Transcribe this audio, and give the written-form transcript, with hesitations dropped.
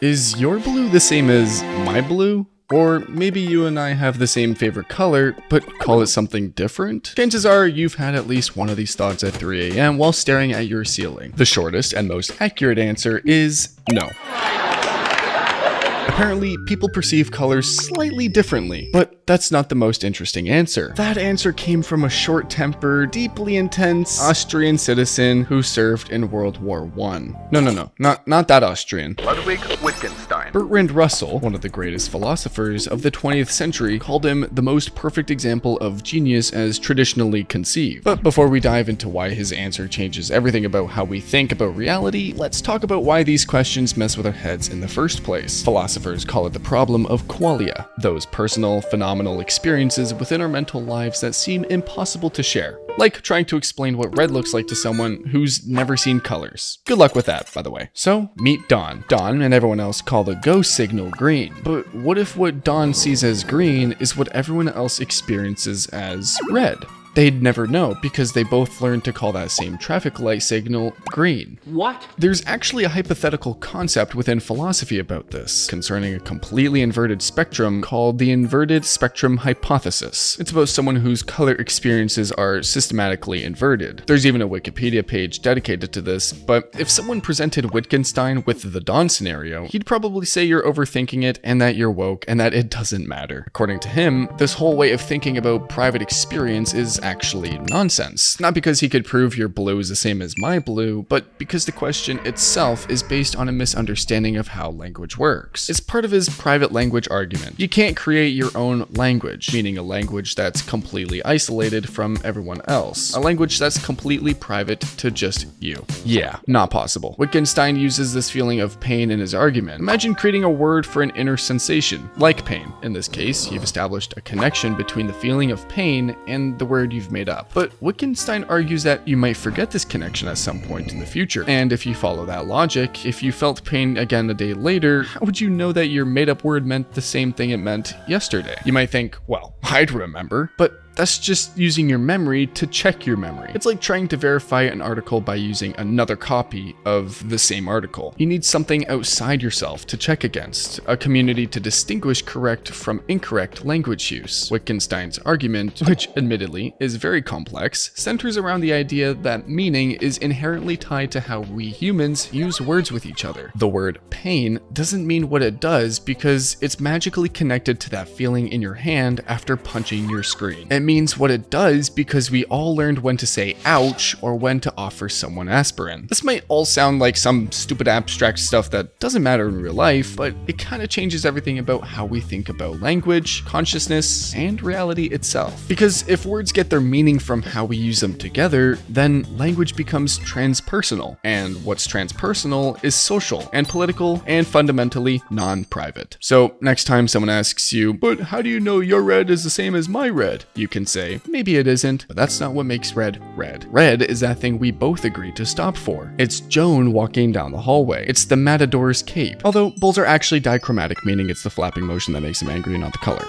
Is your blue the same as my blue? Or maybe you and I have the same favorite color, but call it something different? Chances are you've had at least one of these thoughts at 3 a.m. while staring at your ceiling. The shortest and most accurate answer is no. Apparently, people perceive colors slightly differently, but that's not the most interesting answer. That answer came from a short-tempered, deeply intense Austrian citizen who served in World War I. No, not that Austrian. Ludwig Wittgenstein. Bertrand Russell, one of the greatest philosophers of the 20th century, called him the most perfect example of genius as traditionally conceived. But before we dive into why his answer changes everything about how we think about reality, let's talk about why these questions mess with our heads in the first place. Philosophers call it the problem of qualia, those personal, phenomenal experiences within our mental lives that seem impossible to share. Like trying to explain what red looks like to someone who's never seen colors. Good luck with that, by the way. So, meet Don. Don and everyone else call the go signal green. But what if what Don sees as green is what everyone else experiences as red? They'd never know because they both learned to call that same traffic light signal green. What? There's actually a hypothetical concept within philosophy about this, concerning a completely inverted spectrum called the inverted spectrum hypothesis. It's about someone whose color experiences are systematically inverted. There's even a Wikipedia page dedicated to this, but if someone presented Wittgenstein with the Don scenario, he'd probably say you're overthinking it and that you're woke and that it doesn't matter. According to him, this whole way of thinking about private experience is actually nonsense. Not because he could prove your blue is the same as my blue, but because the question itself is based on a misunderstanding of how language works. It's part of his private language argument. You can't create your own language, meaning a language that's completely isolated from everyone else. A language that's completely private to just you. Yeah, not possible. Wittgenstein uses this feeling of pain in his argument. Imagine creating a word for an inner sensation, like pain. In this case, you've established a connection between the feeling of pain and the word you've made up. But Wittgenstein argues that you might forget this connection at some point in the future. And if you follow that logic, if you felt pain again a day later, how would you know that your made up word meant the same thing it meant yesterday? You might think, well, I'd remember, but that's just using your memory to check your memory. It's like trying to verify an article by using another copy of the same article. You need something outside yourself to check against, a community to distinguish correct from incorrect language use. Wittgenstein's argument, which admittedly is very complex, centers around the idea that meaning is inherently tied to how we humans use words with each other. The word pain doesn't mean what it does because it's magically connected to that feeling in your hand after punching your screen. It means what it does because we all learned when to say ouch or when to offer someone aspirin. This might all sound like some stupid abstract stuff that doesn't matter in real life, but it kind of changes everything about how we think about language, consciousness, and reality itself. Because if words get their meaning from how we use them together, then language becomes transpersonal. And what's transpersonal is social and political and fundamentally non-private. So next time someone asks you, but how do you know your red is the same as my red? You can say, maybe it isn't, but that's not what makes red red. Red is that thing we both agreed to stop for. It's Joan walking down the hallway. It's the matador's cape. Although bulls are actually dichromatic, meaning it's the flapping motion that makes them angry, not the color.